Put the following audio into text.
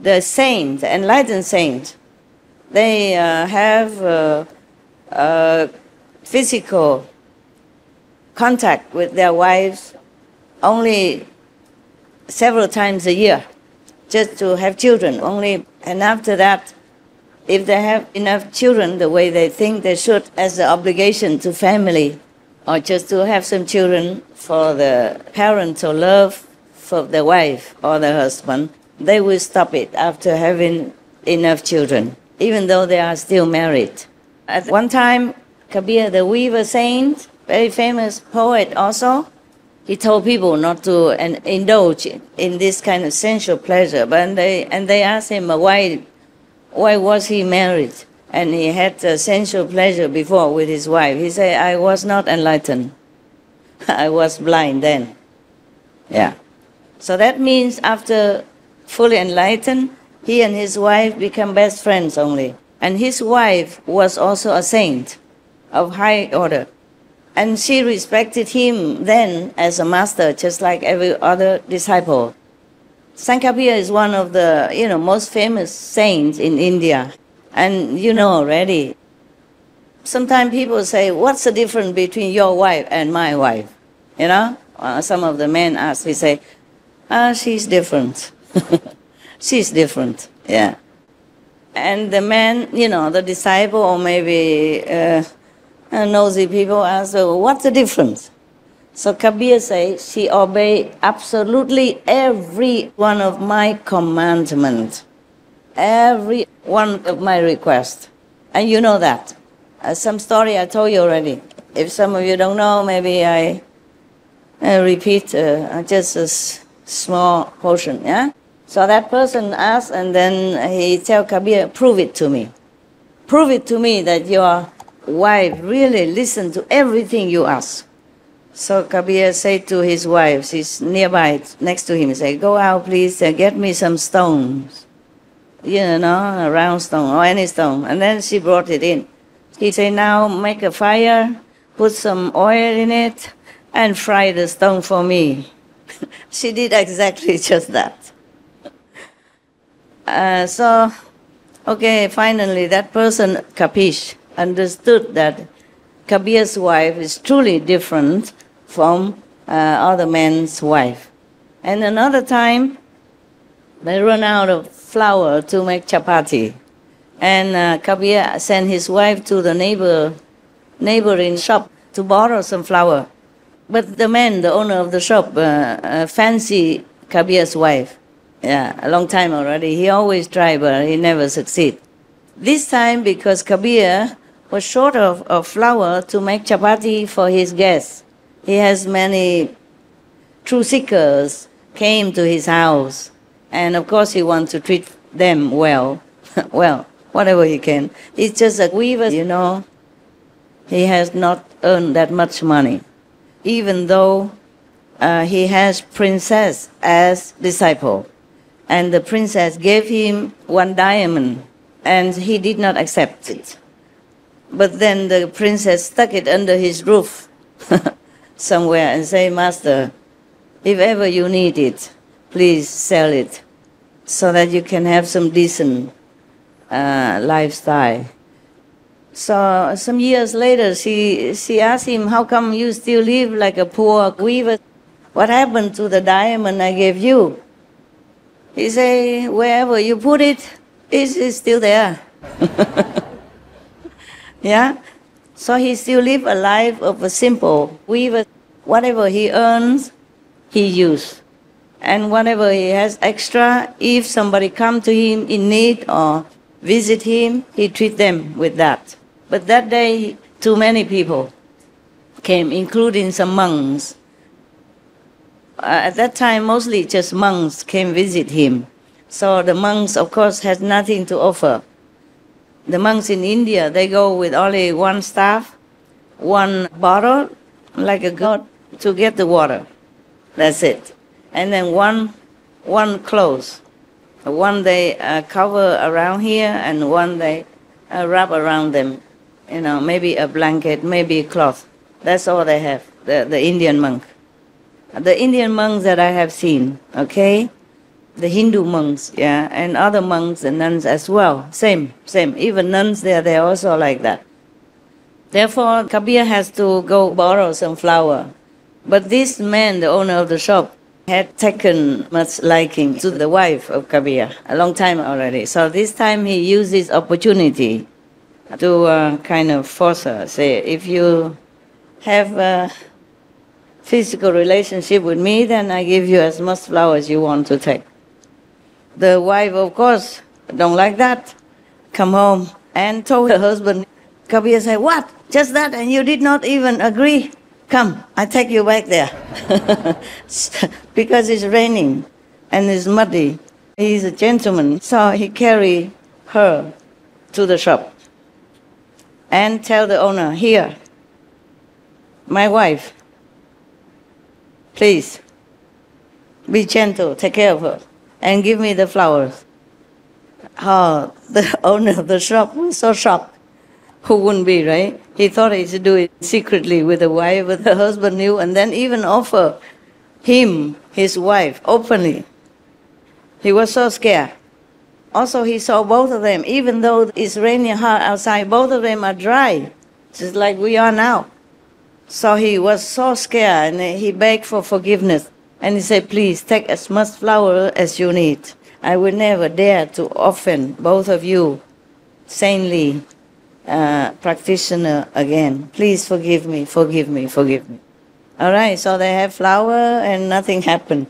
the saint, the enlightened saint, they have physical contact with their wives only several times a year, just to have children only. And after that, if they have enough children the way they think they should, as an obligation to family, or just to have some children for the parental love for the wife or the husband, they will stop it after having enough children, even though they are still married. At one time, Kabir, the weaver saint, very famous poet also, he told people not to indulge in this kind of sensual pleasure. But they asked him why was he married and he had sensual pleasure before with his wife. He said, I was not enlightened. I was blind then. Yeah. So that means after fully enlightened, he and his wife become best friends only. And his wife was also a saint of high order. And she respected him then as a master, just like every other disciple. Sant Kabir is one of the most famous saints in India. And you know already, sometimes people say, what's the difference between your wife and my wife? Some of the men ask, he say, she's different. She's different, yeah. And the man, the disciple or maybe nosy people ask, what's the difference? So Kabir says, she obeyed absolutely every one of my commandments, every one of my requests. And you know that. Some story I told you already. If some of you don't know, maybe I repeat just a small portion, yeah? So that person asked, and then he tell Kabir, prove it to me. Prove it to me that your wife really listens to everything you ask. So Kabir said to his wife, she's nearby, next to him, say, go out please, get me some stones. A round stone or any stone. And then she brought it in. He said, now make a fire, put some oil in it, and fry the stone for me. She did exactly just that. Finally that person, Kapish, understood that Kabir's wife is truly different from other men's wife. And another time, they run out of flour to make chapati. And Kabir sent his wife to the neighboring shop to borrow some flour. But the man, the owner of the shop, fancied Kabir's wife. Yeah, a long time already. He always tried, but he never succeed. This time, because Kabir was short of flour to make chapati for his guests, he has many truth seekers came to his house. And of course he wants to treat them well. Well, whatever he can. It's just a weaver, He has not earned that much money. Even though he has princess as disciple. And the princess gave him 1 diamond, and he did not accept it. But then the princess stuck it under his roof somewhere and say, Master, if ever you need it, please sell it so that you can have some decent lifestyle. So some years later, she asked him, how come you still live like a poor weaver? What happened to the diamond I gave you? He said, wherever you put it, it's still there. Yeah? So he still lives a life of a simple weaver. Whatever he earns, he uses. And whatever he has extra, if somebody comes to him in need or visit him, he treats them with that. But that day, too many people came, including some monks. At that time, mostly just monks came visit him. So the monks, of course, had nothing to offer. The monks in India, they go with only 1 staff, 1 bottle, like a goat, to get the water. That's it. And then one clothes. One they cover around here, and one they wrap around them. Maybe a blanket, maybe a cloth. That's all they have, the Indian monk. The Indian monks that I have seen, okay? the Hindu monks, yeah, and other monks and nuns as well. Same. Even nuns there, they're also like that. Therefore, Kabir has to go borrow some flour. But this man, the owner of the shop, had taken much liking to the wife of Kabir a long time already. So this time he used this opportunity to kind of force her, say, if you have a physical relationship with me, then I give you as much flour as you want to take. The wife, of course, don't like that. Come home and told her husband. Kabir said, what? Just that? And you did not even agree? Come, I take you back there. Because it's raining and it's muddy. He's a gentleman, so he carried her to the shop and tell the owner, here, my wife, please, be gentle, take care of her, and give me the flowers. Oh, the owner of the shop was so shocked. Who wouldn't be, right? He thought he should do it secretly with the wife, but the husband knew, and then even offer him his wife openly. He was so scared. Also, he saw both of them, even though it's raining hard outside, both of them are dry, just like we are now. So he was so scared, and he begged for forgiveness. And he said, please, take as much flour as you need. I will never dare to offend both of you, saintly practitioner again. Please forgive me, forgive me, forgive me. All right, so they have flour and nothing happened.